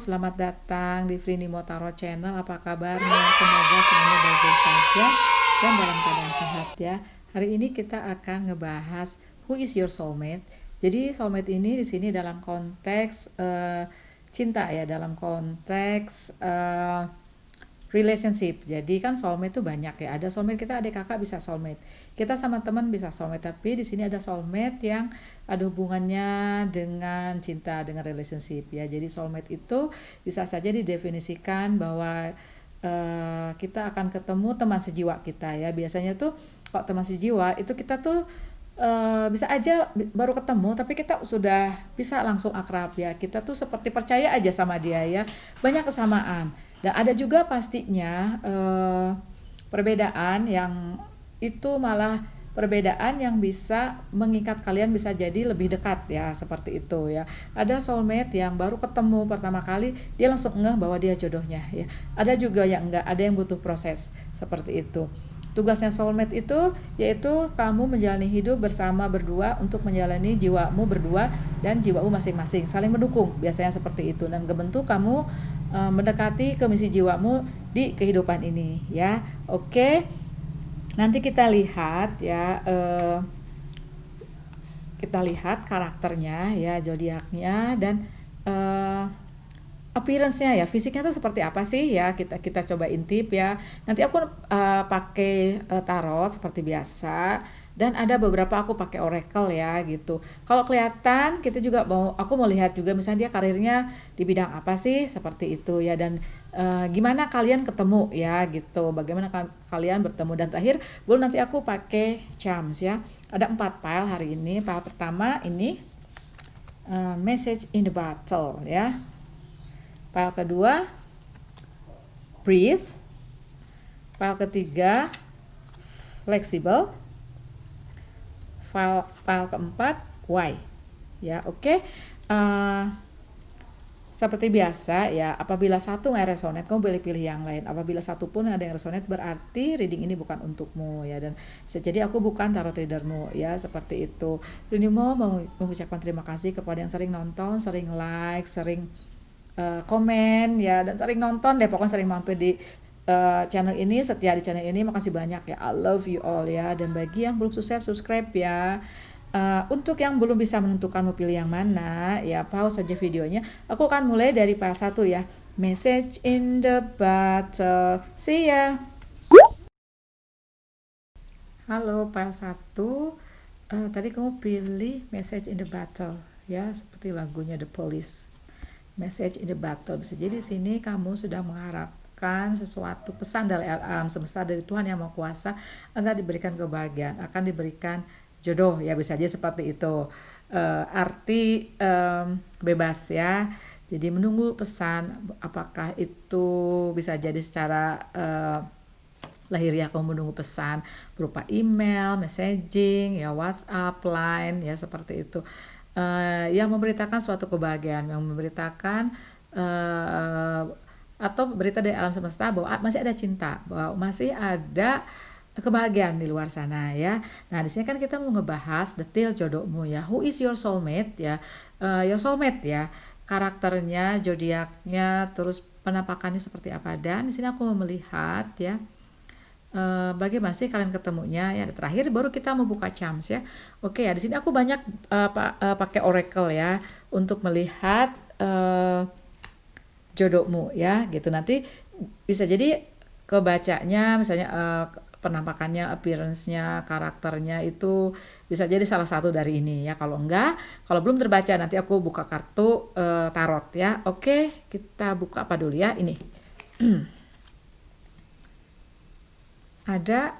selamat datang di Frinimo Tarot Channel. Apa kabarnya? Semoga semuanya baik-baik saja dan dalam keadaan sehat ya. Hari ini kita akan ngebahas who is your soulmate. Jadi soulmate ini di sini dalam konteks cinta ya, dalam konteks relationship. Jadi kan soulmate itu banyak ya. Ada soulmate kita, adik kakak bisa soulmate. Kita sama teman bisa soulmate. Tapi di sini ada soulmate yang ada hubungannya dengan cinta, dengan relationship ya. Jadi soulmate itu bisa saja didefinisikan bahwa kita akan ketemu teman sejiwa kita ya. Biasanya tuh kalau teman sejiwa itu kita tuh bisa aja baru ketemu tapi kita sudah bisa langsung akrab ya. Kita tuh seperti percaya aja sama dia ya. Banyak kesamaan. Dan ada juga pastinya perbedaan yang itu malah perbedaan yang bisa mengikat kalian bisa jadi lebih dekat ya, seperti itu ya. Ada soulmate yang baru ketemu pertama kali dia langsung ngeh bahwa dia jodohnya ya. Ada juga yang enggak, ada yang butuh proses seperti itu. Tugasnya soulmate itu yaitu kamu menjalani hidup bersama berdua untuk menjalani jiwamu berdua dan jiwamu masing-masing, saling mendukung biasanya seperti itu, dan kebentuk kamu mendekati ke misi jiwamu di kehidupan ini ya. Oke, nanti kita lihat ya, kita lihat karakternya ya, zodiaknya, dan appearance-nya ya, fisiknya tuh seperti apa sih ya, kita coba intip ya. Nanti aku pakai tarot seperti biasa, dan ada beberapa aku pakai oracle ya gitu. Kalau kelihatan kita juga aku mau lihat juga misalnya dia karirnya di bidang apa sih, seperti itu ya, dan gimana kalian ketemu ya gitu, bagaimana kalian bertemu. Dan terakhir baru nanti aku pakai charms ya. Ada 4 file hari ini. File pertama ini message in the battle ya. File kedua breathe. File ketiga flexible. File keempat why ya. Oke. Seperti biasa ya, apabila satu nggak resonate kamu boleh pilih yang lain. Apabila satu pun ada yang resonate berarti reading ini bukan untukmu ya, dan bisa jadi aku bukan tarot readermu ya, seperti itu. Ini mau mengucapkan terima kasih kepada yang sering nonton, sering like, sering komen ya, dan sering nonton deh, pokoknya sering mampir di channel ini, setia di channel ini. Makasih banyak ya, I love you all ya. Dan bagi yang belum subscribe ya, untuk yang belum bisa menentukan mau pilih yang mana ya, pause saja videonya. Aku akan mulai dari file 1 ya, message in the battle. See ya. Halo file 1, tadi kamu pilih message in the battle ya, seperti lagunya The Police. Message in the battle, bisa jadi sini kamu sudah mengharapkan sesuatu pesan dari alam semesta, dari Tuhan yang Maha Kuasa, agar diberikan kebahagiaan, akan diberikan jodoh ya, bisa aja seperti itu. Arti bebas ya. Jadi menunggu pesan, apakah itu bisa jadi secara lahiriah kamu menunggu pesan berupa email, messaging ya, WhatsApp, Line ya, seperti itu. Yang memberitakan suatu kebahagiaan, yang memberitakan atau berita dari alam semesta bahwa masih ada cinta, bahwa masih ada kebahagiaan di luar sana ya. Nah, di sini kan kita mau ngebahas detail jodohmu ya. Who is your soulmate ya? Your soulmate ya. Karakternya, zodiaknya, terus penampakannya seperti apa. Dan di sini aku mau melihat ya, bagaimana sih kalian ketemunya ya. Terakhir baru kita mau buka charms ya. Oke ya, di sini aku banyak pakai oracle ya untuk melihat jodohmu ya gitu. Nanti bisa jadi kebacanya misalnya penampakannya, appearance-nya, karakternya itu bisa jadi salah satu dari ini ya. Kalau enggak, kalau belum terbaca nanti aku buka kartu tarot ya. Oke, kita buka apa dulu ya ini. Ada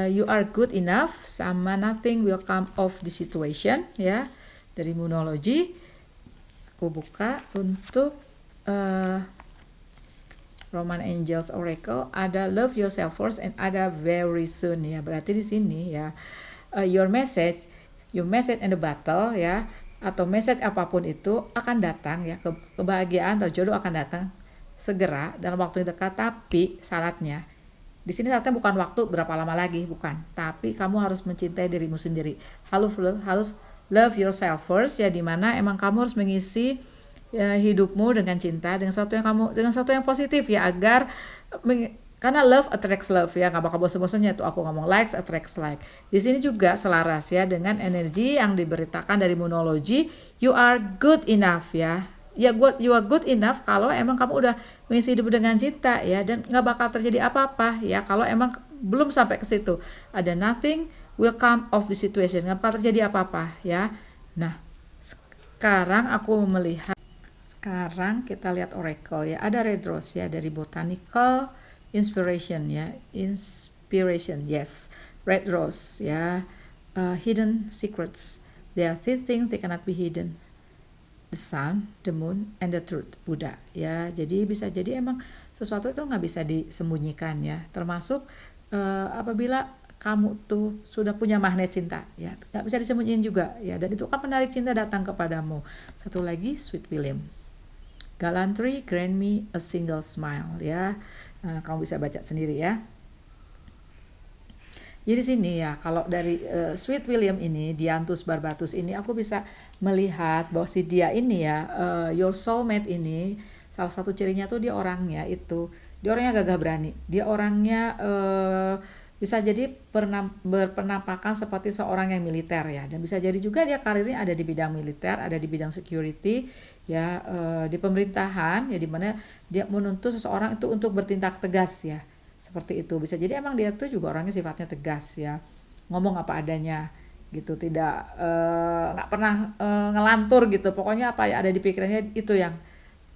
you are good enough sama nothing will come of the situation ya, dari Moonology. Aku buka untuk Roman Angels Oracle, ada love yourself first and ada very soon ya. Berarti di sini ya, your message in the battle ya, atau message apapun itu akan datang ya, kebahagiaan atau jodoh akan datang segera dalam waktu yang dekat. Tapi syaratnya di sini syaratnya bukan waktu berapa lama lagi, bukan, tapi kamu harus mencintai dirimu sendiri. Harus love yourself first ya, dimana emang kamu harus mengisi ya, hidupmu dengan cinta, dengan sesuatu yang kamu, dengan sesuatu yang positif ya, agar karena love attracts love ya, nggak bakal bosan-bosannya tuh aku ngomong, likes attracts like. Di sini juga selaras ya dengan energi yang diberitakan dari monologi, you are good enough ya. Ya, you are good enough kalau emang kamu udah mengisi hidup dengan cinta ya, dan nggak bakal terjadi apa-apa ya kalau emang belum sampai ke situ. Ada nothing will come of the situation, nggak bakal terjadi apa-apa ya. Nah, sekarang aku melihat, sekarang kita lihat oracle ya. Ada red rose ya dari botanical inspiration ya. Inspiration, yes. Red rose ya. Hidden secrets. There are three things they cannot be hidden. The sun, the moon, and the truth. Buddha ya. Jadi bisa jadi emang sesuatu itu nggak bisa disembunyikan ya. Termasuk apabila kamu tuh sudah punya magnet cinta ya, nggak bisa disembunyiin juga ya, dan itu akan menarik cinta datang kepadamu. Satu lagi, Sweet Williams, gallantry grant me a single smile ya. Nah, kamu bisa baca sendiri ya. Jadi sini ya, kalau dari Sweet William ini, Dianthus barbatus ini, aku bisa melihat bahwa si dia ini ya, your soulmate ini, salah satu cirinya tuh dia orangnya gagah berani, dia orangnya bisa jadi berpenampakan seperti seorang yang militer ya, dan bisa jadi juga dia karirnya ada di bidang militer, ada di bidang security ya, di pemerintahan ya, dimana dia menuntut seseorang itu untuk bertindak tegas ya, seperti itu. Bisa jadi emang dia tuh juga orangnya sifatnya tegas ya, ngomong apa adanya gitu, tidak nggak pernah ngelantur gitu, pokoknya apa ya ada di pikirannya itu yang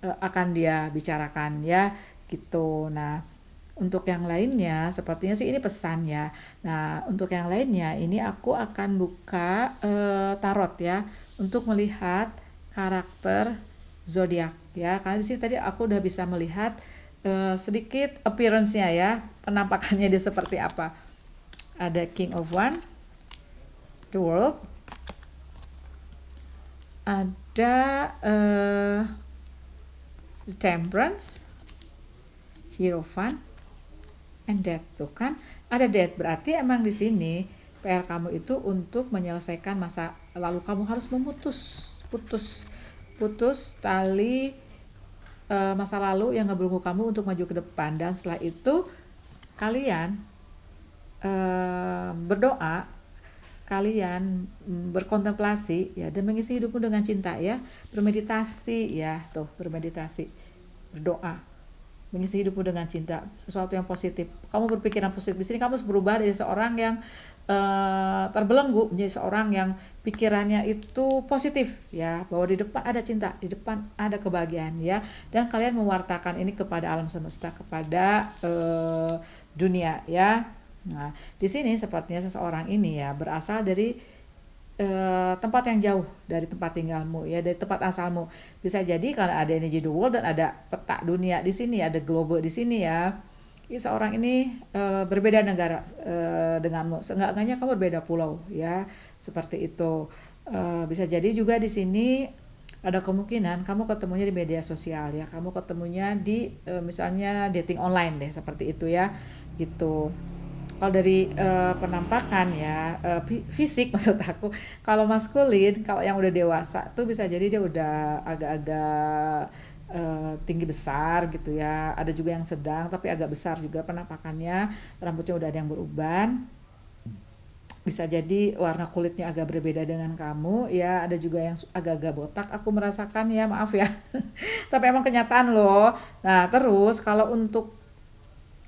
akan dia bicarakan ya gitu. Nah, untuk yang lainnya sepertinya sih ini pesan ya. Nah, untuk yang lainnya ini aku akan buka tarot ya, untuk melihat karakter zodiak ya. Karena di sini tadi aku udah bisa melihat sedikit appearance-nya ya, penampakannya dia seperti apa. Ada King of Wands, the World, ada Temperance, Hierophant, and Death. Tuh kan ada Death, berarti emang di sini PR kamu itu untuk menyelesaikan masa lalu. Kamu harus putus tali masa lalu yang ngebelenggu kamu untuk maju ke depan, dan setelah itu kalian berdoa, kalian berkontemplasi ya, dan mengisi hidupmu dengan cinta ya, bermeditasi ya, tuh bermeditasi, berdoa, mengisi hidupmu dengan cinta, sesuatu yang positif. Kamu berpikiran positif. Di sini kamu harus berubah dari seorang yang terbelenggu menjadi seorang yang pikirannya itu positif ya, bahwa di depan ada cinta, di depan ada kebahagiaan ya, dan kalian mewartakan ini kepada alam semesta, kepada dunia ya. Nah, di sini sepertinya seseorang ini ya berasal dari tempat yang jauh dari tempat tinggalmu ya, dari tempat asalmu. Bisa jadi karena ada energi the world dan ada peta dunia di sini, ada globe di sini ya. Seorang ini berbeda negara denganmu, seenggak-enggaknya kamu berbeda pulau ya, seperti itu. Bisa jadi juga di sini ada kemungkinan kamu ketemunya di media sosial ya, kamu ketemunya di misalnya dating online deh, seperti itu ya, gitu. Kalau dari penampakan ya, fisik maksud aku, kalau maskulin, kalau yang udah dewasa tuh bisa jadi dia udah agak-agak tinggi besar gitu ya, ada juga yang sedang tapi agak besar juga penampakannya, rambutnya udah ada yang beruban, bisa jadi warna kulitnya agak berbeda dengan kamu ya, ada juga yang agak-agak botak aku merasakan ya, maaf ya tapi emang kenyataan loh. Nah, terus kalau untuk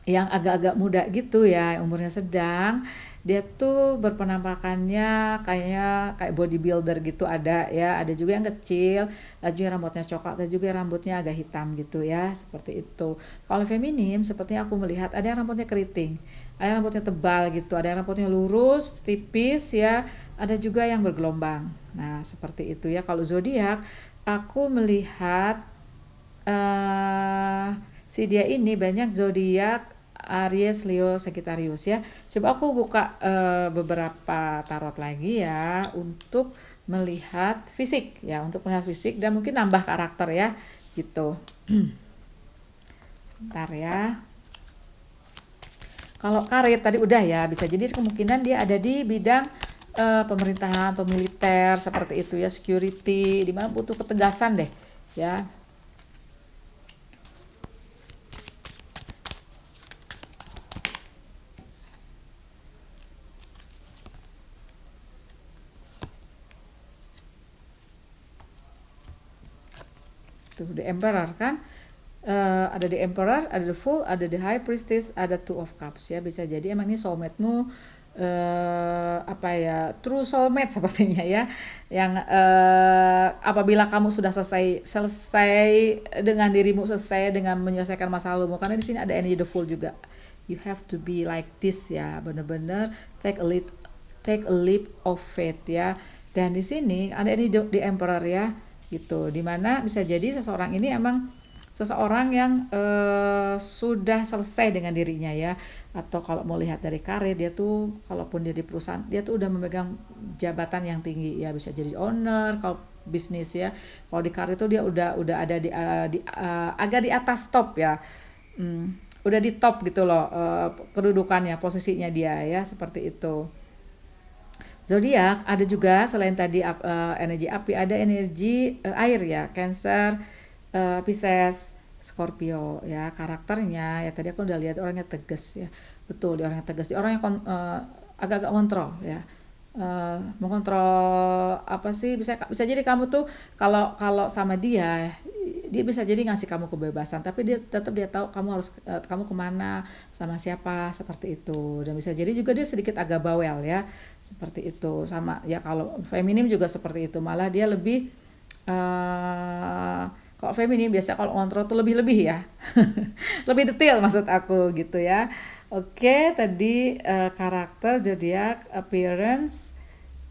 yang agak-agak muda gitu ya, umurnya sedang, dia tuh berpenampakannya kayaknya kayak bodybuilder gitu, ada ya, ada juga yang kecil, ada juga yang rambutnya coklat, ada juga yang rambutnya agak hitam gitu ya, seperti itu. Kalau feminim sepertinya aku melihat ada yang rambutnya keriting, ada yang rambutnya tebal gitu, ada yang rambutnya lurus, tipis ya, ada juga yang bergelombang. Nah, seperti itu ya. Kalau zodiak aku melihat si dia ini banyak zodiak Aries, Leo, Sagittarius ya. Coba aku buka beberapa tarot lagi ya, untuk melihat fisik ya, untuk melihat fisik dan mungkin nambah karakter ya, gitu. Sebentar ya. Kalau karir tadi udah ya, bisa jadi kemungkinan dia ada di bidang pemerintahan atau militer seperti itu ya, security, di mana butuh ketegasan deh ya. Tuh, the Emperor kan. Ada the Emperor, ada the Fool, ada the High Priestess, ada Two of Cups ya. Bisa jadi emang ini soulmate-mu apa ya, true soulmate sepertinya ya, yang apabila kamu sudah selesai dengan dirimu, selesai dengan menyelesaikan masa lalumu, karena di sini ada energy the Fool juga. You have to be like this ya, bener-bener take a leap of faith ya. Dan di sini ada energy the Emperor ya, gitu. Dimana bisa jadi seseorang ini emang seseorang yang sudah selesai dengan dirinya ya, atau kalau mau lihat dari karir, dia tuh kalaupun dia di perusahaan, dia tuh udah memegang jabatan yang tinggi ya, bisa jadi owner kalau bisnis ya. Kalau di karir tuh dia udah ada agak di atas top ya, udah di top gitu loh, kedudukannya, posisinya dia ya, seperti itu. Zodiak ada juga selain tadi energi api, ada energi air ya, Cancer, Pisces, Scorpio ya. Karakternya ya, tadi aku udah lihat orangnya tegas ya, betul, dia orangnya tegas, dia orang yang agak-agak kontrol ya, mengontrol apa sih, bisa jadi kamu tuh kalau sama dia bisa jadi ngasih kamu kebebasan, tapi dia tetap dia tahu kamu harus kamu kemana, sama siapa, seperti itu. Dan bisa jadi juga dia sedikit agak bawel ya, seperti itu. Sama ya, kalau feminim juga seperti itu, malah dia lebih kalau feminim biasa kalau kontrol tuh lebih ya lebih detail maksud aku gitu ya. Oke, tadi karakter, zodiak, appearance.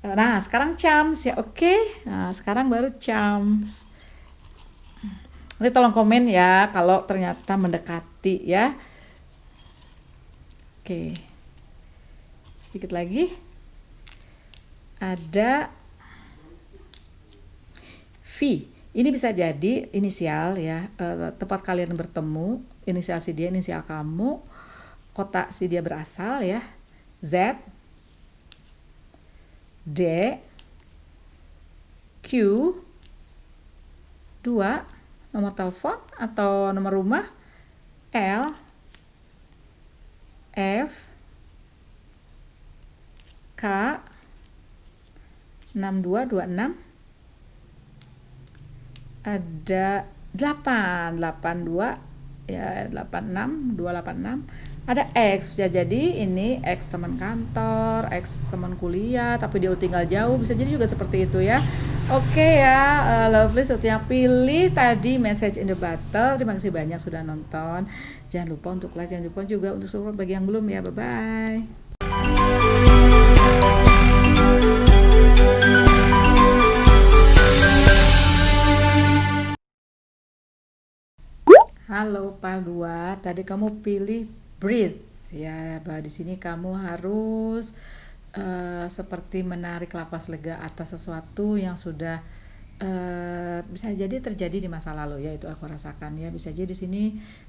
Nah sekarang charms ya. Oke, nah sekarang baru charms. Nanti tolong komen ya kalau ternyata mendekati ya. Oke, sedikit lagi ada V. Ini bisa jadi inisial ya, tempat kalian bertemu, inisial si dia, inisial kamu, kota si dia berasal ya, Z, D, Q, 2, nomor telepon atau nomor rumah, L, F, K, 6226, ada 882 ya, 86 286, ada X, bisa jadi ini X teman kantor, X teman kuliah tapi dia tinggal jauh, bisa jadi juga seperti itu ya. Oke ya, lovely, seperti yang pilih tadi message in the battle. Terima kasih banyak sudah nonton, jangan lupa untuk like, jangan lupa juga untuk support bagi yang belum ya. Bye bye. Halo Pak 2, tadi kamu pilih breathe ya, bahwa di sini kamu harus seperti menarik napas lega atas sesuatu yang sudah bisa jadi terjadi di masa lalu ya, itu aku rasakan ya. Bisa jadi di sini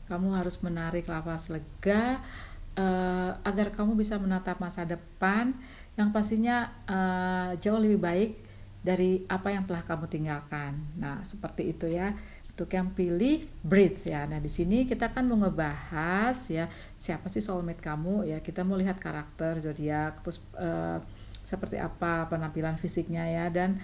kamu harus menarik napas lega agar kamu bisa menatap masa depan yang pastinya jauh lebih baik dari apa yang telah kamu tinggalkan. Nah, seperti itu ya. Untuk yang pilih breathe ya. Nah, di sini kita kan mau ngebahas ya, siapa sih soulmate kamu ya. Kita mau lihat karakter, zodiak, terus seperti apa penampilan fisiknya ya, dan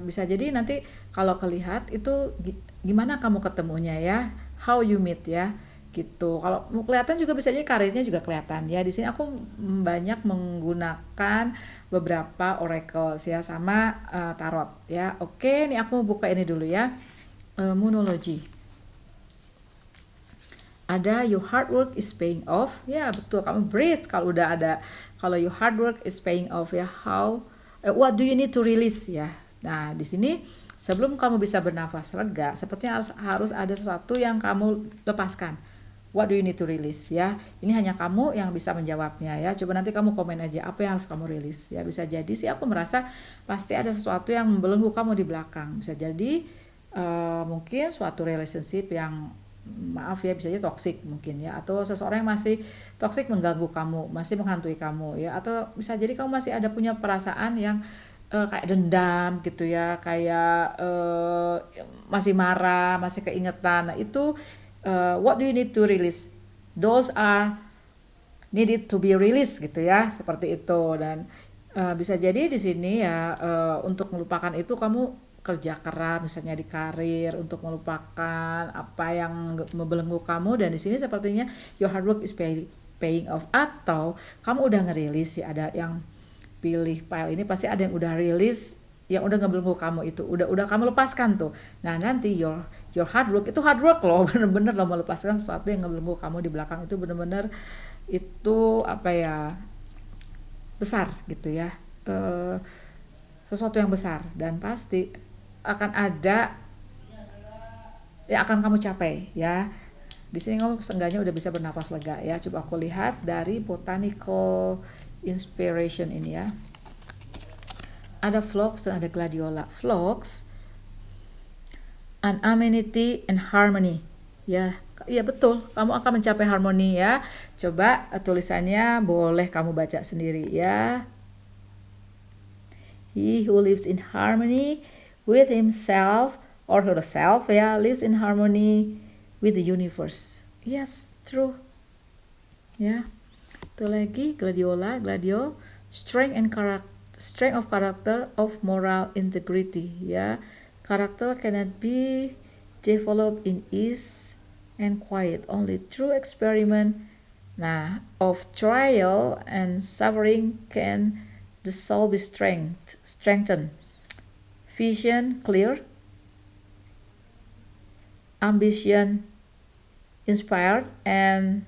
bisa jadi nanti kalau kelihat itu gimana kamu ketemunya ya, how you meet ya, gitu. Kalau mau kelihatan juga bisa jadi karirnya juga kelihatan ya. Di sini aku banyak menggunakan beberapa oracle ya, sama tarot ya. Oke, nih aku buka ini dulu ya. Moonology. Ada your hard work is paying off ya, betul, kamu breathe kalau udah ada, kalau your hard work is paying off ya, what do you need to release ya. Nah, di sini sebelum kamu bisa bernafas lega, sepertinya harus ada sesuatu yang kamu lepaskan. What do you need to release ya, ini hanya kamu yang bisa menjawabnya ya. Coba nanti kamu komen aja apa yang harus kamu rilis ya. Bisa jadi sih aku merasa pasti ada sesuatu yang membelenggu kamu di belakang. Bisa jadi mungkin suatu relationship yang maaf ya, bisa jadi toxic mungkin ya, atau seseorang yang masih toxic mengganggu kamu, masih menghantui kamu ya, atau bisa jadi kamu masih ada punya perasaan yang kayak dendam gitu ya, kayak masih marah, masih keingetan. Nah, itu what do you need to release? Those are needed to be released gitu ya, seperti itu. Dan bisa jadi di sini ya, untuk melupakan itu kamu kerja keras misalnya di karir untuk melupakan apa yang membelenggu kamu, dan di sini sepertinya your hard work is paying off, atau kamu udah ngerilis ya, ada yang pilih file ini pasti ada yang udah rilis yang udah ngebelenggu kamu, itu udah kamu lepaskan tuh. Nah, nanti your hard work itu hard work loh, bener-bener lo melepaskan sesuatu yang ngebelenggu kamu di belakang, itu bener-bener itu apa ya, besar gitu ya, eh, sesuatu yang besar, dan pasti akan ada yang akan kamu capai ya. Di sini kamu seenggaknya udah bisa bernafas lega ya. Coba aku lihat dari botanical inspiration ini ya. Ada phlox dan ada gladiola. Phlox, an amenity and harmony. Ya, iya betul. Kamu akan mencapai harmoni ya. Coba tulisannya boleh kamu baca sendiri ya. He who lives in harmony with himself or herself ya, lives in harmony with the universe. Yes, true. Ya. Itu lagi gladio, strength of character of moral integrity ya. Character cannot be developed in ease and quiet, only through experiment. Nah, of trial and suffering can the soul be strengthened. Vision clear, ambition inspired, and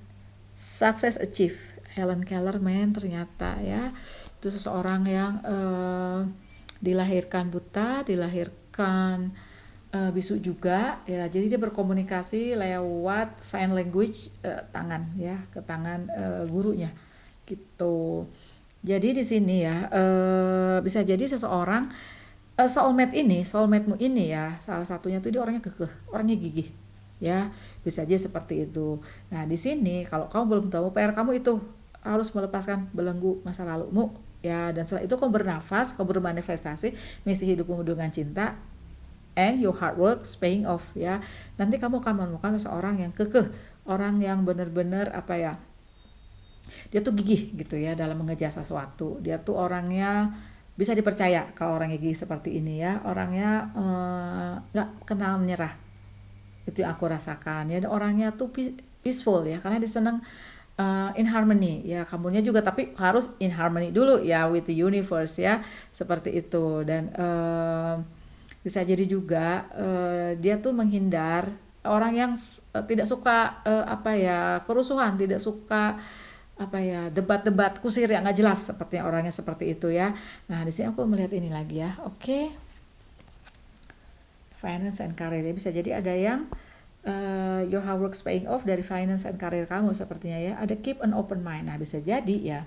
success achieved. Helen Keller ternyata ya, itu seseorang yang dilahirkan buta, dilahirkan bisu juga ya, jadi dia berkomunikasi lewat sign language, tangan ya, ke tangan gurunya gitu. Jadi di sini ya, bisa jadi seseorang soulmate-mu ini ya, salah satunya tuh dia orangnya kekeh, orangnya gigih ya, bisa aja seperti itu. Nah, di sini kalau kamu belum tahu, PR kamu itu harus melepaskan belenggu masa lalumu ya, dan setelah itu kamu bernafas, kamu bermanifestasi misi hidupmu dengan cinta, and your hard work paying off ya. Nanti kamu akan menemukan seseorang yang kekeh, orang yang benar-benar apa ya, dia tuh gigih gitu ya dalam mengejar sesuatu. Dia tuh orangnya bisa dipercaya kalau orangnya gigih seperti ini ya, orangnya nggak kenal menyerah. Itu yang aku rasakan ya. Dan orangnya tuh peaceful ya, karena dia senang in harmony ya, kamunya juga, tapi harus in harmony dulu ya with the universe ya, seperti itu. Dan bisa jadi juga dia tuh menghindar orang yang tidak suka apa ya, kerusuhan, tidak suka apa ya, debat-debat kusir yang nggak jelas, seperti orangnya seperti itu ya. Nah, di sini aku melihat ini lagi ya. Oke. Finance and career ya, bisa jadi ada yang your hard work paying off dari finance and career kamu sepertinya ya. Ada keep an open mind. Nah, bisa jadi ya,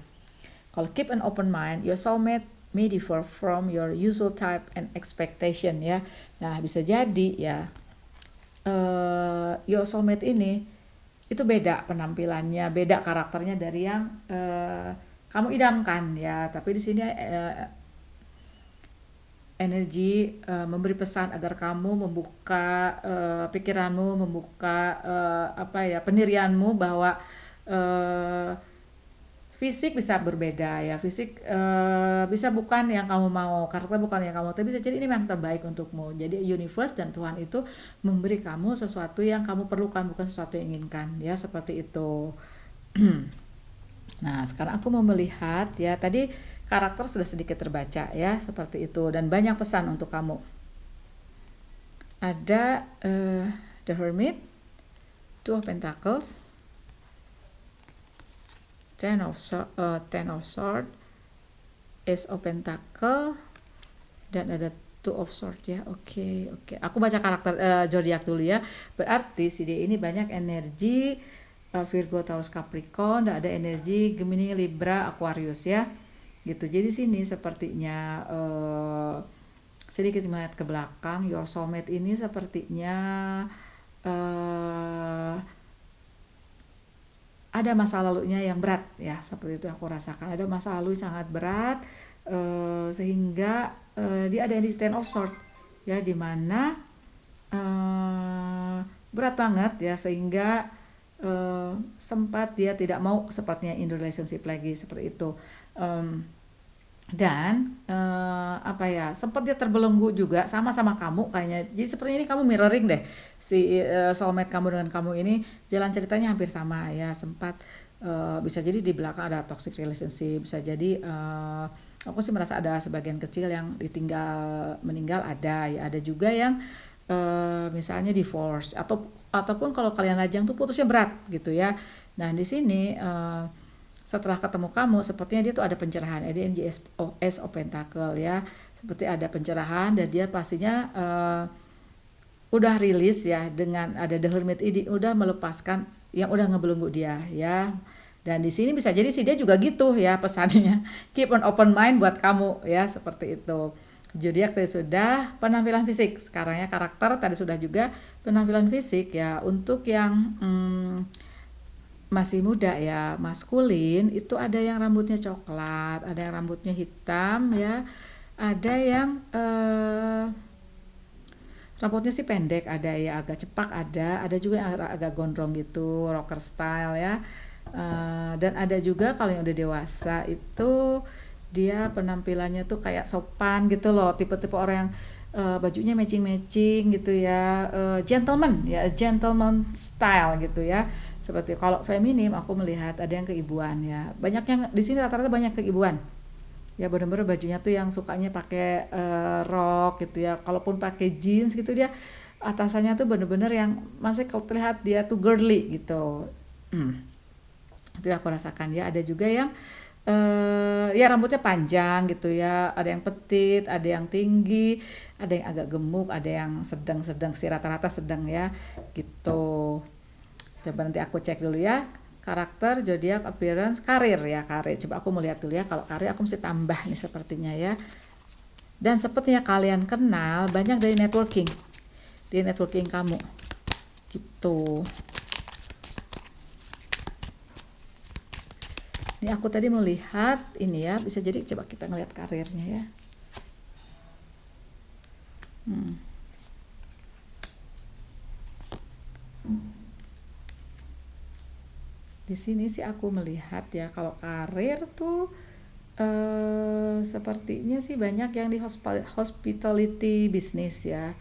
kalau keep an open mind, your soulmate may differ from your usual type and expectation ya. Nah, bisa jadi ya, your soulmate ini itu beda penampilannya, beda karakternya dari yang kamu idamkan ya. Tapi di sini energi memberi pesan agar kamu membuka pikiranmu, membuka apa ya, pendirianmu, bahwa fisik bisa berbeda ya, fisik bisa bukan yang kamu mau, karakter bukan yang kamu, tapi bisa jadi ini yang terbaik untukmu. Jadi universe dan Tuhan itu memberi kamu sesuatu yang kamu perlukan, bukan sesuatu yang inginkan ya, seperti itu. Nah, sekarang aku mau melihat ya, tadi karakter sudah sedikit terbaca ya, seperti itu, dan banyak pesan untuk kamu. Ada the Hermit, Two of Pentacles, Ten of Swords, Ace of Pentacle, dan ada Two of Swords ya. Oke. Aku baca karakter zodiak dulu ya. Berarti si dia ini banyak energi Virgo, Taurus, Capricorn, dan ada energi Gemini, Libra, Aquarius ya. Gitu. Jadi sini sepertinya sedikit melihat ke belakang, your soulmate ini sepertinya ada masa lalunya yang berat ya, seperti itu aku rasakan. Ada masa lalu sangat berat sehingga dia ada di ten of sword ya, dimana berat banget ya, sehingga sempat dia tidak mau sepertinya in relationship lagi seperti itu. Dan apa ya, sempat dia terbelenggu juga sama kamu kayaknya. Jadi sepertinya ini kamu mirroring deh si soulmate kamu dengan kamu ini, jalan ceritanya hampir sama ya. Sempat bisa jadi di belakang ada toxic relationship, bisa jadi aku sih merasa ada sebagian kecil yang meninggal ada ya, ada juga yang misalnya divorce ataupun kalau kalian lajang tuh putusnya berat gitu ya. Nah di sini setelah ketemu kamu sepertinya dia tuh ada pencerahan, ada Ace of Pentacle ya, seperti ada pencerahan, dan dia pastinya udah rilis ya, dengan ada The Hermit ini udah melepaskan yang udah ngebelenggu dia ya. Dan di sini bisa jadi sih dia juga gitu ya pesannya, keep an open mind buat kamu ya, seperti itu. Zodiak tadi sudah, penampilan fisik, sekarang ya karakter tadi sudah juga penampilan fisik ya. Untuk yang masih muda ya, maskulin, itu ada yang rambutnya coklat, ada yang rambutnya hitam ya, ada yang rambutnya sih pendek, ada ya agak cepak, ada juga yang agak gondrong gitu, rocker style ya. Dan ada juga kalau yang udah dewasa itu dia penampilannya tuh kayak sopan gitu loh, tipe-tipe orang yang bajunya matching gitu ya, gentleman ya, gentleman style gitu ya. Seperti kalau feminim aku melihat ada yang keibuan ya, banyak yang di sini rata-rata banyak keibuan ya, bener-bener bajunya tuh yang sukanya pakai rok gitu ya, kalaupun pakai jeans gitu dia atasannya tuh bener-bener yang masih terlihat dia tuh girly gitu. Itu aku rasakan ya. Ada juga yang ya rambutnya panjang gitu ya, ada yang petit, ada yang tinggi, ada yang agak gemuk, ada yang sedang-sedang sih, rata-rata sedang ya gitu. Coba nanti aku cek dulu ya, karakter, zodiak, appearance, karir ya, karir. Coba aku melihat dulu ya, kalau karir aku mesti tambah nih sepertinya ya. Dan sepertinya kalian kenal banyak dari networking kamu gitu. Ini aku tadi melihat ini ya, bisa jadi coba kita ngelihat karirnya ya. Di sini sih aku melihat ya, kalau karir tuh sepertinya sih banyak yang di hospitality business ya.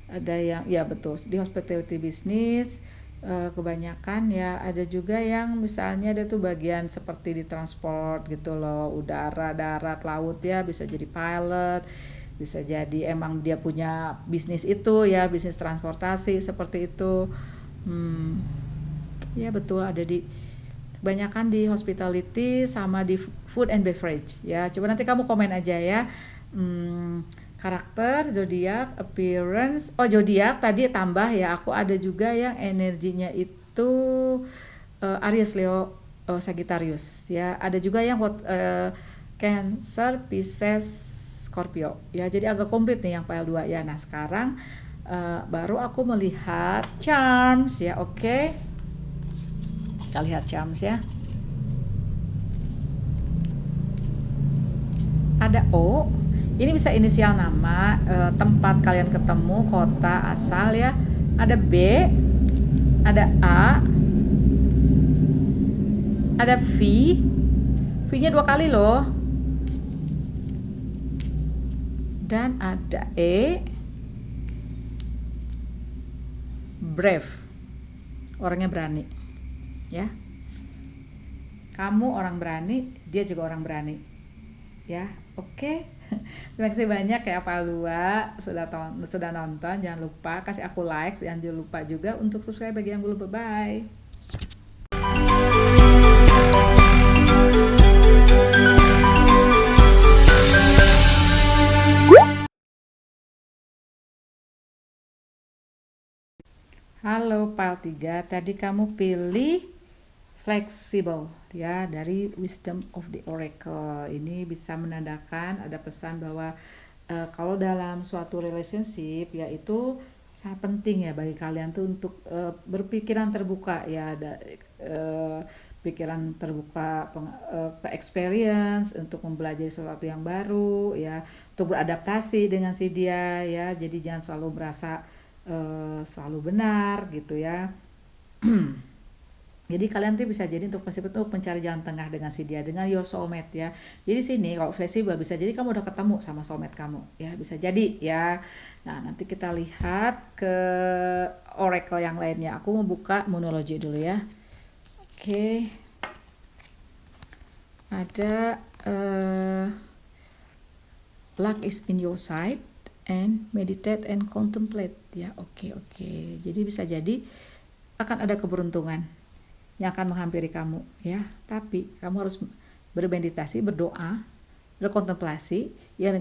Ada yang ya betul di hospitality business kebanyakan ya. Ada juga yang misalnya dia tuh bagian seperti di transport gitu loh, udara, darat, laut ya, bisa jadi pilot, bisa jadi emang dia punya bisnis itu ya, bisnis transportasi seperti itu. Ya betul, ada di kebanyakan di hospitality sama di food and beverage ya. Coba nanti kamu komen aja ya. Karakter, zodiak, appearance. Oh, zodiak tadi tambah ya, aku ada juga yang energinya itu Aries, Leo, Sagittarius ya. Ada juga yang Cancer, Pisces, Scorpio ya. Jadi agak komplit nih yang file 2 ya. Nah, sekarang baru aku melihat charms ya. Oke. Kita lihat charms ya. Ada O, ini bisa inisial nama, tempat kalian ketemu, kota asal ya. Ada B, ada A, ada V, V-nya 2 kali loh. Dan ada E, brave, orangnya berani ya. Kamu orang berani, dia juga orang berani ya. Oke. Terima kasih banyak ya Pak Lua sudah nonton. Jangan lupa kasih aku like, jangan lupa juga untuk subscribe bagi yang belum. Bye. Halo Pal 3, tadi kamu pilih flexible ya, dari Wisdom of the Oracle. Ini bisa menandakan ada pesan bahwa kalau dalam suatu relationship ya, itu sangat penting ya bagi kalian tuh untuk berpikiran terbuka ya, pikiran terbuka ke experience untuk mempelajari sesuatu yang baru ya, untuk beradaptasi dengan si dia ya. Jadi jangan selalu merasa selalu benar gitu ya. Jadi kalian tuh bisa jadi untuk mencari jalan tengah dengan si dia, dengan your soulmate ya. Jadi sini kalau fleksibel bisa jadi kamu udah ketemu sama soulmate kamu ya, bisa jadi ya. Nah nanti kita lihat ke oracle yang lainnya. Aku mau buka monologi dulu ya. Oke. Ada luck is in your side and meditate and contemplate ya. Oke. Jadi bisa jadi akan ada keberuntungan yang akan menghampiri kamu ya, tapi kamu harus bermeditasi, berdoa, berkontemplasi ya,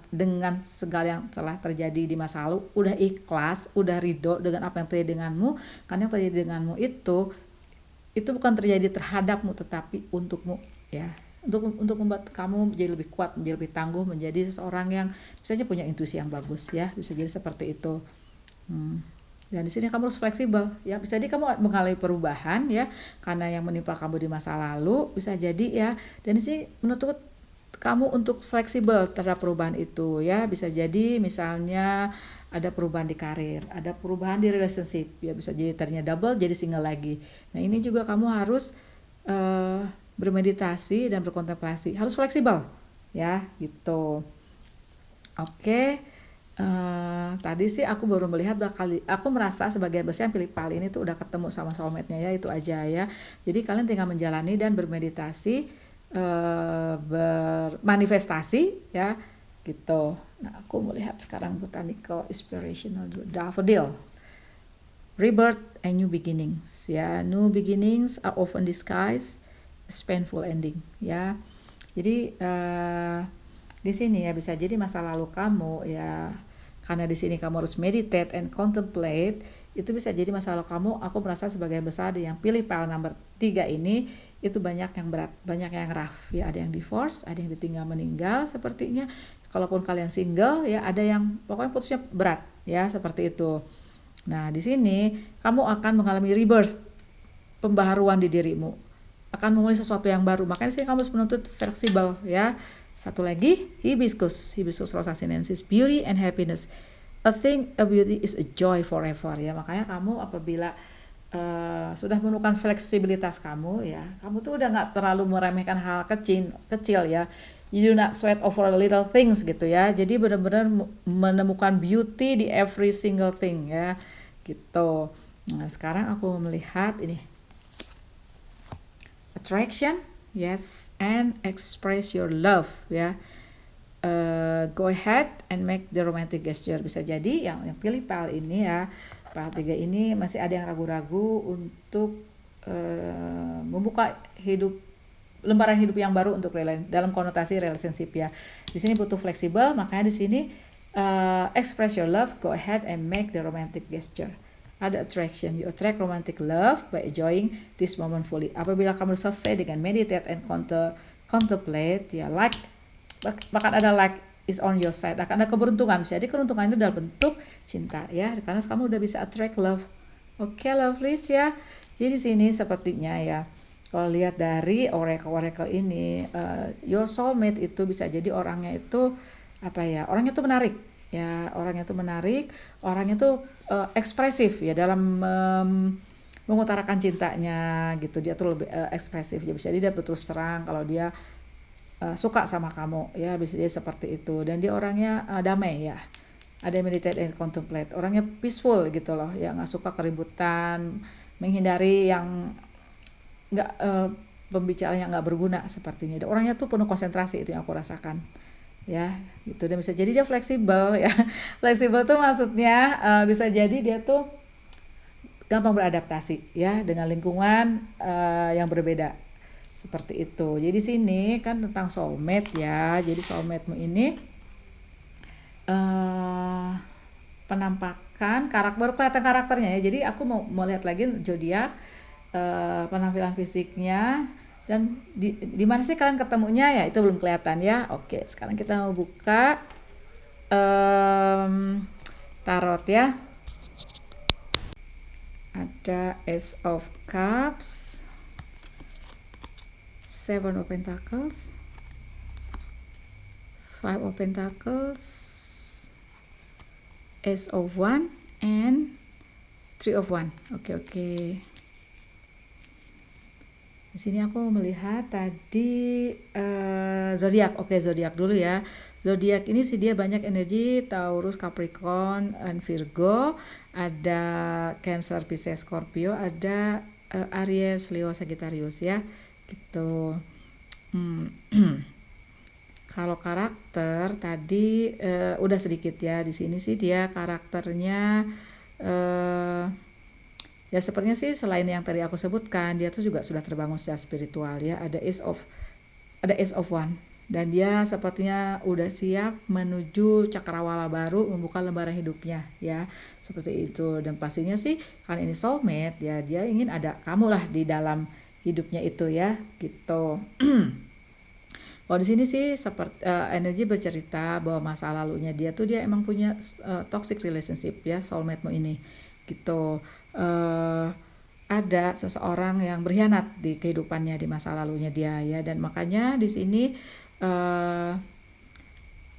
dengan segala yang telah terjadi di masa lalu, udah ikhlas, udah ridho dengan apa yang terjadi denganmu, karena yang terjadi denganmu itu bukan terjadi terhadapmu tetapi untukmu ya, untuk membuat kamu menjadi lebih kuat, menjadi lebih tangguh, menjadi seseorang yang misalnya punya intuisi yang bagus ya, bisa jadi seperti itu. Dan di sini kamu harus fleksibel ya, bisa jadi kamu mengalami perubahan ya karena yang menimpa kamu di masa lalu, bisa jadi ya. Dan di sini menuntut kamu untuk fleksibel terhadap perubahan itu ya, bisa jadi misalnya ada perubahan di karir, ada perubahan di relationship ya, bisa jadi tadinya double jadi single lagi. Nah ini juga kamu harus bermeditasi dan berkontemplasi, harus fleksibel ya gitu. Oke. Tadi sih aku baru melihat aku merasa sebagai besar yang pilih pal ini tuh udah ketemu sama soulmate-nya ya, itu aja ya. Jadi kalian tinggal menjalani dan bermeditasi, bermanifestasi ya gitu. Nah aku melihat sekarang botanical inspirational daffodil, rebirth and new beginnings ya. New beginnings are often disguised as painful ending ya. Jadi di sini ya bisa jadi masa lalu kamu ya, karena di sini kamu harus meditate and contemplate, itu bisa jadi masa lalu kamu. Aku merasa sebagai besar yang pilih pile nomor 3 ini itu banyak yang berat, banyak yang rough ya, ada yang divorce, ada yang ditinggal meninggal sepertinya. Kalaupun kalian single ya, ada yang pokoknya putusnya berat ya, seperti itu. Nah di sini kamu akan mengalami rebirth, pembaharuan di dirimu, akan memulai sesuatu yang baru. Makanya sih kamu harus menuntut fleksibel ya. Satu lagi, hibiscus rosa sinensis, beauty and happiness. A thing, a beauty is a joy forever ya. Makanya kamu apabila sudah menemukan fleksibilitas kamu ya, kamu tuh udah nggak terlalu meremehkan hal kecil ya. You do not sweat over little things gitu ya. Jadi benar-benar menemukan beauty di every single thing ya gitu. Nah sekarang aku melihat ini attraction, yes, and express your love ya. Go ahead and make the romantic gesture. Bisa jadi yang pilih pal ini ya, pal 3 ini masih ada yang ragu-ragu untuk membuka lembaran hidup yang baru untuk dalam konotasi relationship ya. Di sini butuh fleksibel, makanya di sini express your love, go ahead and make the romantic gesture. Ada attraction, you attract romantic love by enjoying this moment fully. Apabila kamu selesai dengan meditate and contemplate ya, like, bahkan ada like is on your side, akan ada keberuntungan. Jadi keberuntungan itu dalam bentuk cinta ya, karena kamu udah bisa attract love. Oke, lovelies ya. Jadi sini sepertinya ya, kalau lihat dari oracle ini, your soulmate itu bisa jadi orangnya itu orangnya itu menarik ya, orangnya itu ekspresif ya dalam mengutarakan cintanya gitu. Dia tuh lebih ekspresif ya, bisa dia berterus terang kalau dia suka sama kamu ya, bisa jadi seperti itu. Dan dia orangnya damai ya, ada meditate and contemplate, orangnya peaceful gitu loh ya, nggak suka keributan, menghindari yang nggak pembicaraan yang nggak berguna sepertinya. Dan orangnya tuh penuh konsentrasi, itu yang aku rasakan ya gitu. Dan bisa jadi dia fleksibel ya. Fleksibel tuh maksudnya bisa jadi dia tuh gampang beradaptasi ya dengan lingkungan yang berbeda seperti itu. Jadi sini kan tentang soulmate ya. Jadi soulmate-mu ini penampakan baru kelihatan karakternya ya. Jadi aku mau lihat lagi zodiak, penampilan fisiknya, dan di mana sih kalian ketemunya ya, itu belum kelihatan ya. Oke, sekarang kita mau buka tarot ya. Ada Ace of Cups, Seven of Pentacles, Five of Pentacles, Ace of One, and Three of One. Oke. Di sini aku melihat tadi zodiak. Oke, zodiak dulu ya. Zodiak ini sih dia banyak energi Taurus, Capricorn, and Virgo. Ada Cancer, Pisces, Scorpio. Ada Aries, Leo, Sagittarius ya. Gitu. Kalau karakter tadi udah sedikit ya. Di sini sih dia karakternya ya sepertinya sih selain yang tadi aku sebutkan, dia tuh juga sudah terbangun secara spiritual ya. Ada Ace of One, dan dia sepertinya udah siap menuju cakrawala baru, membuka lembaran hidupnya ya, seperti itu. Dan pastinya sih kan ini soulmate ya, dia ingin ada kamu lah di dalam hidupnya itu ya, gitu. Kalau di sini sih seperti energi bercerita bahwa masa lalunya dia emang punya toxic relationship ya, soulmate-mu ini gitu. Ada seseorang yang berkhianat di kehidupannya di masa lalunya dia ya, dan makanya di sini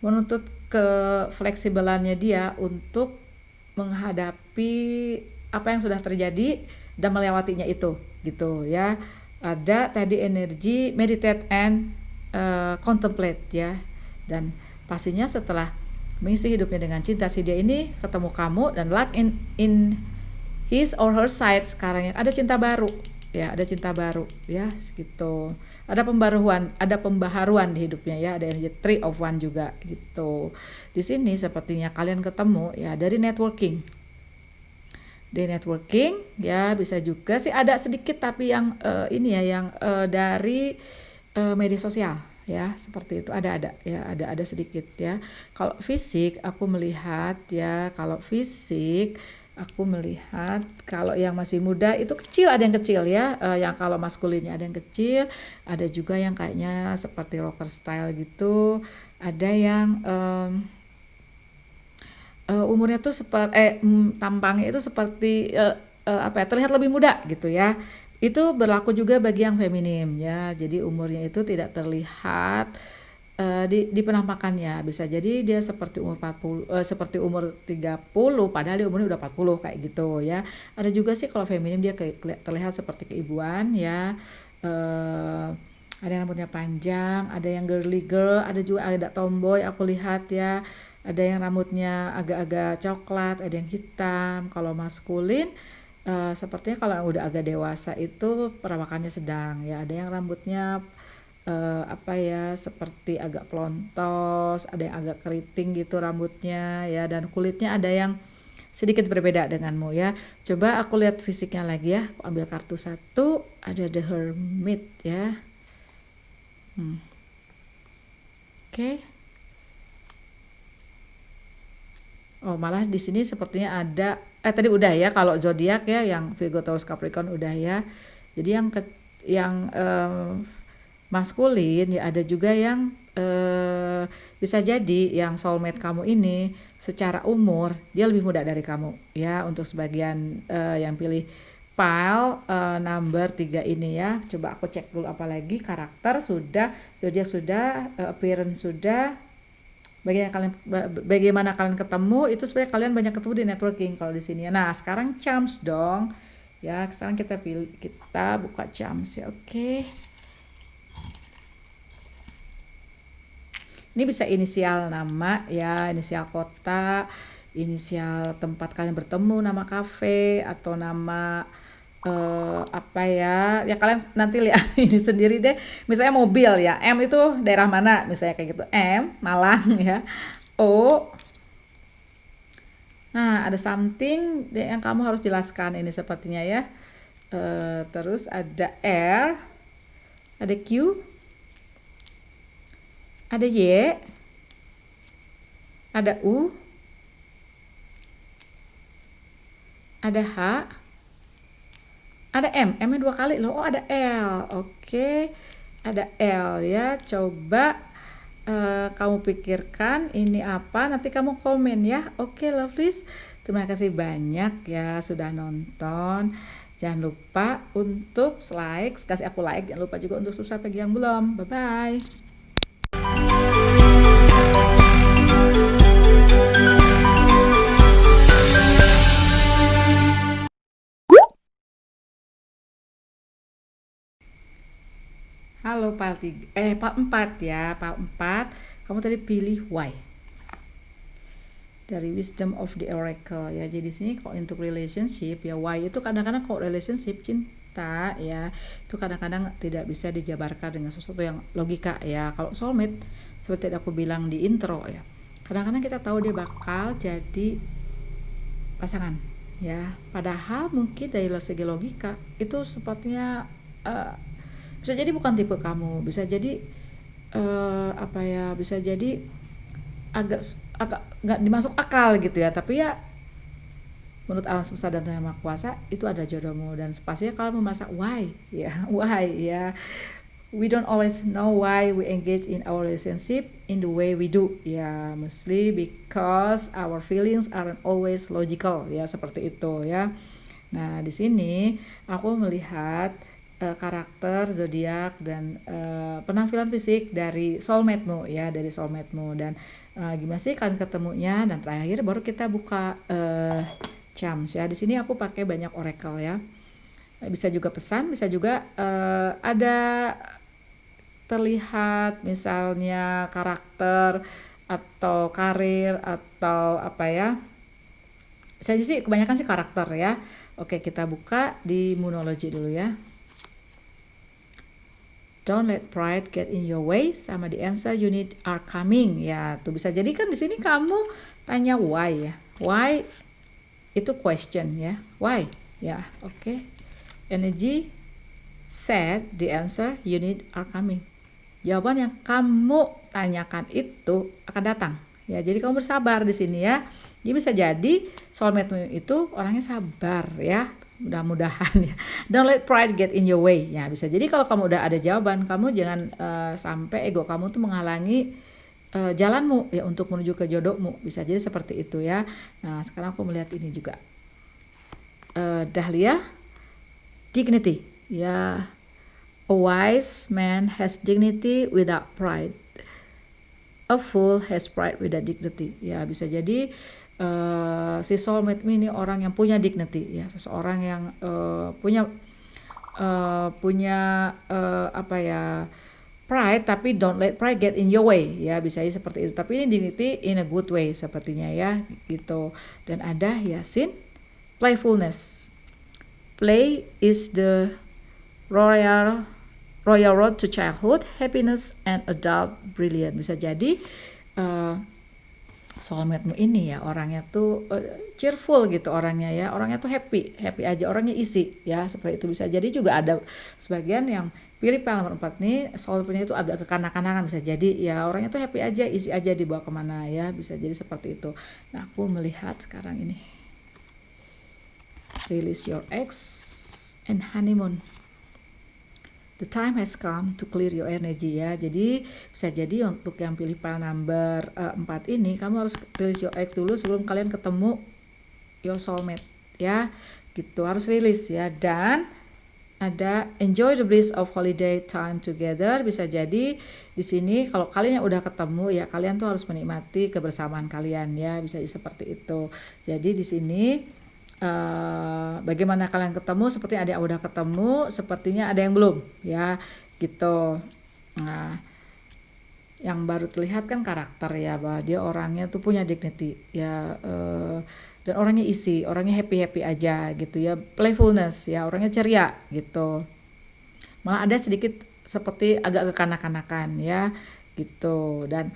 menuntut kefleksibelannya dia untuk menghadapi apa yang sudah terjadi dan melewatinya itu gitu ya. Ada tadi energi meditate and contemplate ya, dan pastinya setelah mengisi hidupnya dengan cinta, si dia ini ketemu kamu dan luck in his or her side sekarang ya, ada cinta baru ya, gitu. Ada pembaharuan di hidupnya ya, ada energi Three of One juga gitu. Di sini sepertinya kalian ketemu ya dari networking. Ya, bisa juga sih ada sedikit tapi yang ini ya, yang dari media sosial ya, seperti itu ada sedikit ya. Kalau fisik aku melihat kalau yang masih muda itu kecil, ada yang kecil ya, yang kalau maskulinnya ada yang kecil, ada juga yang kayaknya seperti rocker style gitu, ada yang umurnya tuh tampangnya itu seperti terlihat lebih muda gitu ya. Itu berlaku juga bagi yang feminim ya, jadi umurnya itu tidak terlihat di penampakannya. Bisa jadi dia seperti umur 40, seperti umur 30 padahal dia umurnya udah 40 kayak gitu ya. Ada juga sih kalau feminim dia terlihat seperti keibuan ya. Ada yang rambutnya panjang, ada yang girly girl, ada juga ada tomboy aku lihat ya. Ada yang rambutnya agak-agak coklat, ada yang hitam. Kalau maskulin sepertinya kalau yang udah agak dewasa itu perawakannya sedang ya. Ada yang rambutnya seperti agak pelontos, ada yang agak keriting gitu rambutnya ya, dan kulitnya ada yang sedikit berbeda denganmu ya. Coba aku lihat fisiknya lagi ya. Aku ambil kartu satu, ada The Hermit ya. Oke. Oh, malah di sini sepertinya ada tadi udah ya kalau zodiak ya, yang Virgo, Taurus, Capricorn udah ya. Jadi yang maskulin ya, ada juga yang bisa jadi yang soulmate kamu ini secara umur dia lebih muda dari kamu ya. Untuk sebagian yang pilih pile number 3 ini ya, coba aku cek dulu apalagi. Karakter sudah, zodiak sudah, appearance sudah. Bagaimana kalian ketemu itu sebenarnya kalian banyak ketemu di networking kalau di sini. Nah, sekarang charms dong. Ya, sekarang kita buka charms ya. Oke. Ini bisa inisial nama ya, inisial kota, inisial tempat kalian bertemu, nama kafe atau nama ya kalian nanti lihat ini sendiri deh. Misalnya mobil ya, M itu daerah mana misalnya kayak gitu, M Malang ya. O, nah ada something yang kamu harus jelaskan ini sepertinya ya. Terus ada R, ada Q, ada Y, ada U, ada H, ada M-nya 2 kali loh. Oh, ada L. Oke. Ada L ya. Coba kamu pikirkan ini apa, nanti kamu komen ya. Oke, lovelies. Terima kasih banyak ya sudah nonton. Jangan lupa untuk like, kasih aku like. Jangan lupa juga untuk subscribe bagi yang belum. Bye-bye. Halo part 4 ya. Part 4 kamu tadi pilih why. Dari Wisdom of the Oracle ya. Jadi sini kalau untuk relationship ya, why itu kadang-kadang kalau relationship cinta ya, itu kadang-kadang tidak bisa dijabarkan dengan sesuatu yang logika ya. Kalau soulmate seperti aku bilang di intro ya, kadang-kadang kita tahu dia bakal jadi pasangan ya, padahal mungkin dari segi logika itu sepertinya bisa jadi bukan tipe kamu, bisa jadi bisa jadi agak nggak dimasuk akal gitu ya, tapi ya menurut alam semesta dan Tuhan Yang Maha Kuasa itu ada jodohmu. Dan pastinya kalau memasak why ya, why ya, we don't always know why we engage in our relationship in the way we do ya, mostly because our feelings aren't always logical ya, seperti itu ya. Nah di sini aku melihat karakter zodiak dan penampilan fisik dari soulmate-mu ya, dari soulmate-mu, dan gimana sih kalian ketemunya, dan terakhir baru kita buka charms ya. Di sini aku pakai banyak oracle ya, bisa juga pesan, bisa juga ada terlihat misalnya karakter atau karir atau apa ya, bisa sih kebanyakan sih karakter ya. Oke, kita buka di Moonology dulu ya. Don't let pride get in your way, sama the answer you need are coming ya. Tuh bisa jadi kan di sini kamu tanya why ya. Why itu question ya. Why ya. Oke. Energy said the answer you need are coming. Jawaban yang kamu tanyakan itu akan datang ya. Jadi kamu bersabar di sini ya. Jadi bisa jadi soulmate itu orangnya sabar ya. Mudah-mudahan ya. Don't let pride get in your way ya. Bisa jadi kalau kamu udah ada jawaban, kamu jangan sampai ego kamu tuh menghalangi jalanmu ya untuk menuju ke jodohmu. Bisa jadi seperti itu ya. Nah sekarang aku melihat ini juga, Dahlia, dignity ya. A wise man has dignity without pride. A fool has pride without dignity ya. Bisa jadi si soulmate ini orang yang punya dignity ya, seseorang yang punya pride, tapi don't let pride get in your way ya, bisa seperti itu. Tapi ini dignity in a good way sepertinya ya gitu. Dan ada Yasin, playfulness. Play is the royal road to childhood, happiness and adult brilliance. Bisa jadi soulmate-mu ini ya orangnya tuh cheerful gitu orangnya ya, orangnya tuh happy aja, orangnya isi ya, seperti itu. Bisa jadi juga ada sebagian yang pilih pilihan nomor 4 nih soulmate-nya itu agak kekanak-kanakan, bisa jadi ya orangnya tuh happy aja, isi aja, dibawa kemana ya, bisa jadi seperti itu. Nah aku melihat sekarang ini release your ex and honeymoon. The time has come to clear your energy ya. Jadi bisa jadi untuk yang pilih file number 4 ini, kamu harus release your ex dulu sebelum kalian ketemu your soulmate ya. Gitu, harus release ya. Dan ada enjoy the bliss of holiday time together. Bisa jadi di sini kalau kalian yang udah ketemu ya, kalian tuh harus menikmati kebersamaan kalian ya. Bisa seperti itu. Jadi di sini bagaimana kalian ketemu, seperti ada yang udah ketemu, sepertinya ada yang belum ya gitu. Nah yang baru terlihat kan karakter ya, bahwa dia orangnya tuh punya dignity ya, dan orangnya isi, orangnya happy aja gitu ya, playfulness ya, orangnya ceria gitu. Malah ada sedikit seperti agak kekanak-kanakan ya gitu. Dan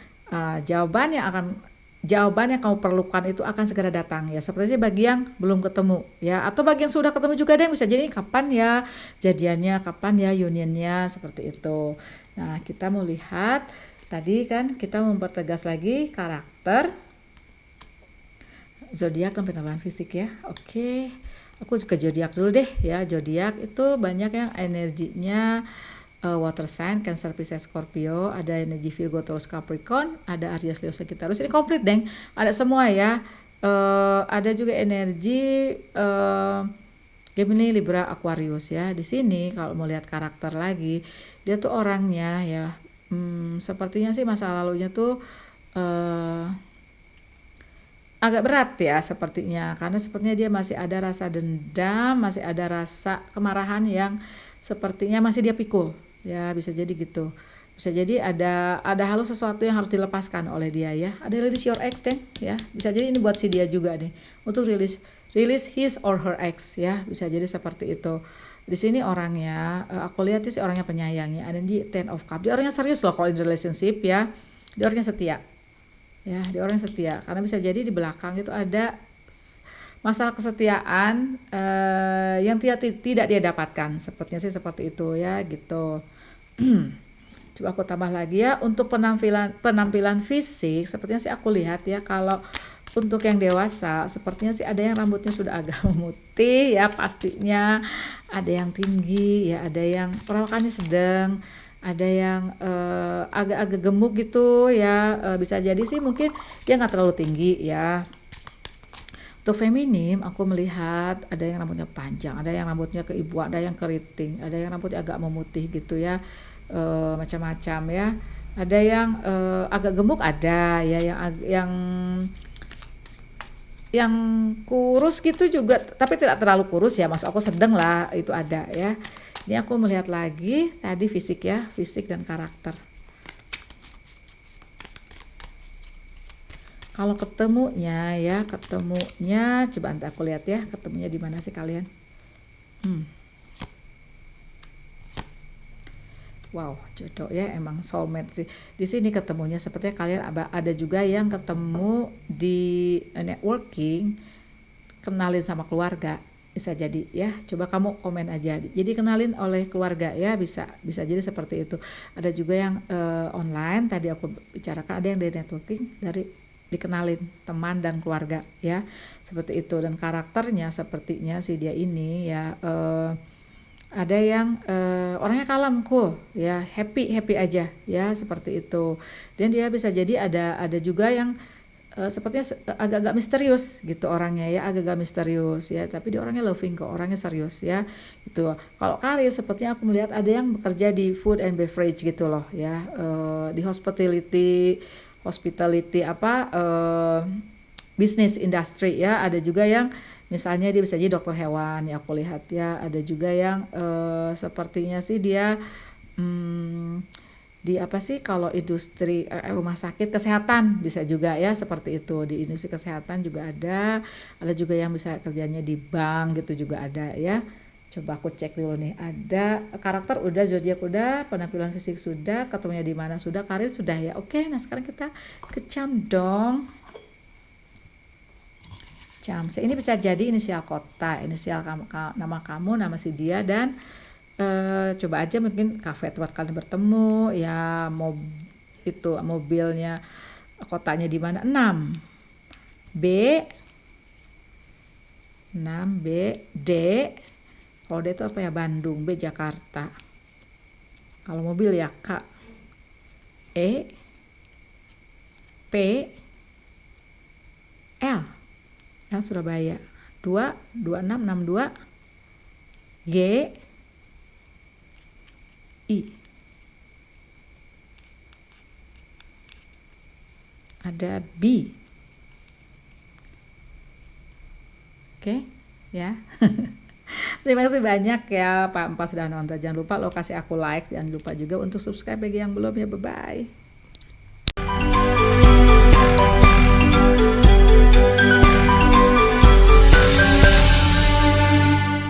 jawaban yang kamu perlukan itu akan segera datang ya, seperti bagi yang belum ketemu ya, atau bagi yang sudah ketemu juga ada yang bisa jadi kapan ya jadiannya, kapan ya unionnya, seperti itu. Nah kita mau lihat tadi kan, kita mempertegas lagi karakter zodiak dan penampilan fisik ya. Oke, aku ke zodiak dulu deh ya. Zodiak itu banyak yang energinya water sign, Cancer, Pisces, Scorpio, ada energi Virgo, Taurus, Capricorn, ada Aries, Leo, Sagittarius. Ini komplit deng, ada semua ya. Ada juga energi Gemini, Libra, Aquarius ya. Di sini kalau mau lihat karakter lagi, dia tuh orangnya ya, sepertinya sih masa lalunya tuh eh, agak berat ya sepertinya, karena sepertinya dia masih ada rasa dendam, masih ada rasa kemarahan yang sepertinya masih dia pikul ya, bisa jadi gitu. Bisa jadi ada halus sesuatu yang harus dilepaskan oleh dia ya. Ada release your ex deh ya. Bisa jadi ini buat si dia juga nih, untuk rilis his or her ex ya, bisa jadi seperti itu. Di sini orangnya aku lihat sih orangnya penyayang ya. Ada di Ten of Cups. Dia orangnya serius loh kalau in relationship ya. Dia orangnya setia. Ya, dia orang setia. Karena bisa jadi di belakang itu ada masalah kesetiaan yang tidak dia dapatkan. Sepertinya sih seperti itu ya, gitu. Coba aku tambah lagi ya, untuk penampilan fisik sepertinya sih aku lihat ya, kalau untuk yang dewasa sepertinya sih ada yang rambutnya sudah agak memutih ya, pastinya ada yang tinggi ya, ada yang perawakannya sedang, ada yang agak-agak gemuk gitu ya, bisa jadi sih mungkin dia nggak terlalu tinggi ya. Untuk feminim aku melihat ada yang rambutnya panjang, ada yang rambutnya keibuan, ada yang keriting, ada yang rambutnya agak memutih gitu ya, macam-macam ya. Ada yang agak gemuk, ada ya yang kurus gitu juga, tapi tidak terlalu kurus ya, maksud aku sedang lah, itu ada ya. Ini aku melihat lagi tadi fisik ya, fisik dan karakter. Kalau ketemunya coba nanti aku lihat ya, ketemunya di mana sih kalian? Wow, jodoh ya, emang soulmate sih. Di sini ketemunya sepertinya kalian ada juga yang ketemu di networking, kenalin sama keluarga, bisa jadi ya. Coba kamu komen aja. Jadi kenalin oleh keluarga ya, bisa jadi seperti itu. Ada juga yang online tadi aku bicarakan, ada yang dari networking, dari dikenalin teman dan keluarga ya, seperti itu. Dan karakternya sepertinya sih dia ini ya, ada yang orangnya kalem, cool ya, happy aja ya, seperti itu. Dan dia bisa jadi ada juga yang sepertinya agak-agak misterius gitu orangnya ya, agak-agak misterius ya, tapi dia orangnya loving kok, orangnya serius ya gitu. Kalau karir sepertinya aku melihat ada yang bekerja di food and beverage gitu loh ya, di hospitality business industry ya. Ada juga yang misalnya dia bisa jadi dokter hewan ya, aku lihat ya. Ada juga yang sepertinya sih dia di apa sih, kalau industri rumah sakit kesehatan bisa juga ya, seperti itu. Di industri kesehatan juga ada juga yang bisa kerjanya di bank gitu juga ada ya. Coba aku cek dulu nih, ada karakter udah, zodiak udah, penampilan fisik sudah, ketemunya di mana sudah, karir sudah ya. Oke, nah sekarang kita ke jam dong. Jam, ini bisa jadi inisial kota, inisial nama kamu, nama si dia, dan coba aja mungkin kafe tempat kalian bertemu ya, itu mobilnya, kotanya di mana. 6 B D, kalau D itu apa ya, Bandung. B Jakarta, kalau mobil ya K E P L ya, Surabaya. 2662 G I. Ada B. Oke ya. Terima kasih banyak ya Pak Empas sudah nonton. Jangan lupa lo kasih aku like, jangan lupa juga untuk subscribe bagi yang belum ya. Bye bye.